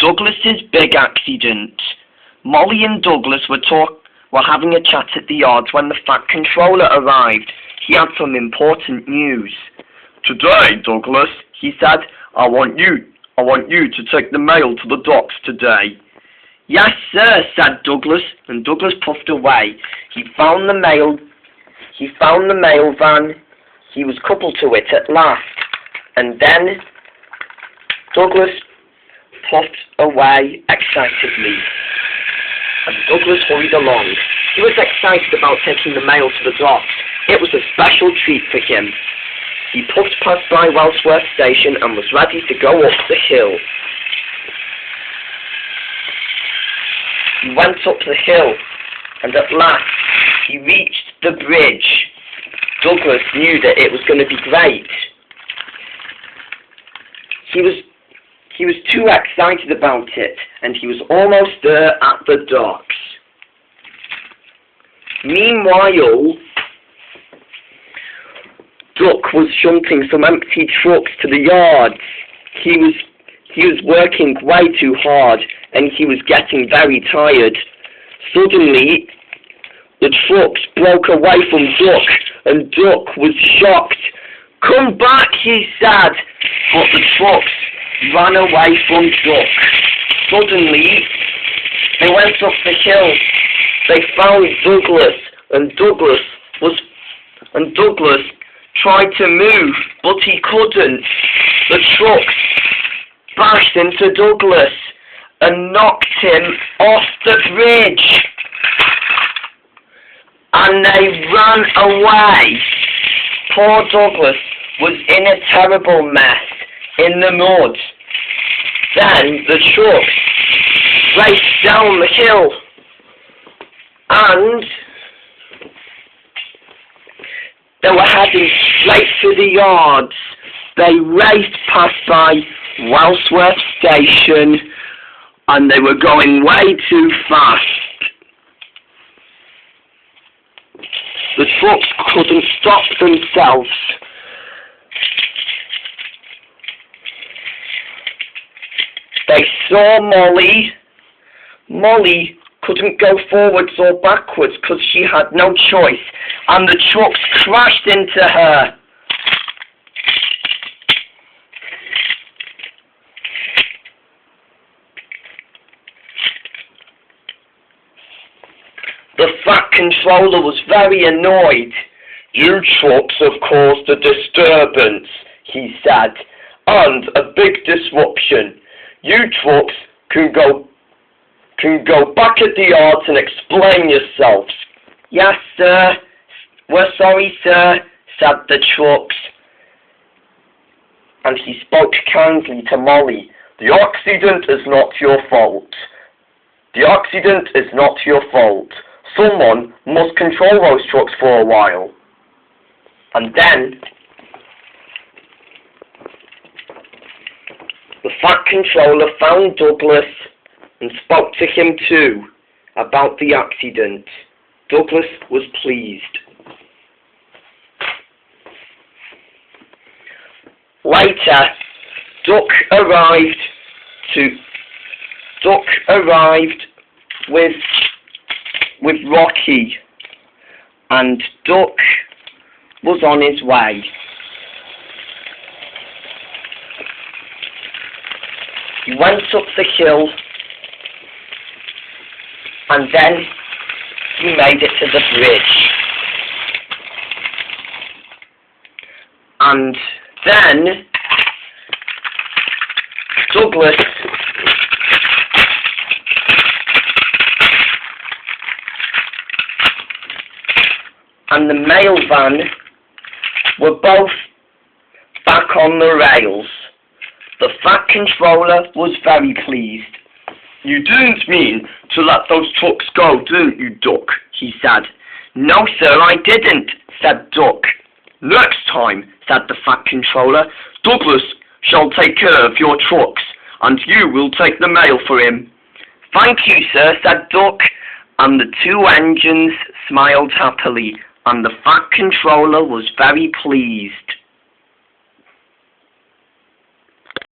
Douglas's big accident. Molly and Douglas were having a chat at the yard when the Fat Controller arrived. He had some important news. "Today, Douglas," he said, I want you to take the mail to the docks today." "Yes, sir," said Douglas, and Douglas puffed away. He found the mail van. He was coupled to it at last, and then Douglas puffed away excitedly, and Douglas hurried along. He was excited about taking the mail to the docks. It was a special treat for him. He puffed past by Wellsworth Station and was ready to go up the hill. He went up the hill, and at last he reached the bridge. Douglas knew that it was going to be great. He was too excited about it, and he was almost there at the docks. Meanwhile, Duck was shunting some empty trucks to the yards. He was working way too hard, and he was getting very tired. Suddenly, the trucks broke away from Duck, and Duck was shocked. "Come back," he said, but the trucks ran away from Duck. Suddenly, they went up the hill. They found Douglas, and Douglas tried to move, but he couldn't. The trucks bashed into Douglas and knocked him off the bridge, and they ran away. Poor Douglas was in a terrible mess in the mud. Then the trucks raced down the hill, and they were heading straight for the yards. They raced past by Wellsworth Station, and they were going way too fast. The trucks couldn't stop themselves. They saw Molly. Molly couldn't go forwards or backwards because she had no choice, and the trucks crashed into her. The Fat Controller was very annoyed. "You trucks have caused a disturbance," he said, "and a big disruption. You trucks can go back at the yards and explain yourselves." "Yes, sir. We're sorry, sir," said the trucks. And he spoke kindly to Molly. "The accident is not your fault. The accident is not your fault. Someone must control those trucks for a while." And then the Fat Controller found Douglas and spoke to him too about the accident. Douglas was pleased. Later, Duck arrived with Rocky, and Duck was on his way. He went up the hill, and then he made it to the bridge. And then Douglas and the mail van were both back on the rails. The Fat Controller was very pleased. "You didn't mean to let those trucks go, didn't you, Duck?" he said. "No, sir, I didn't," said Duck. "Next time," said the Fat Controller, "Douglas shall take care of your trucks, and you will take the mail for him." "Thank you, sir," said Duck, and the two engines smiled happily, and the Fat Controller was very pleased.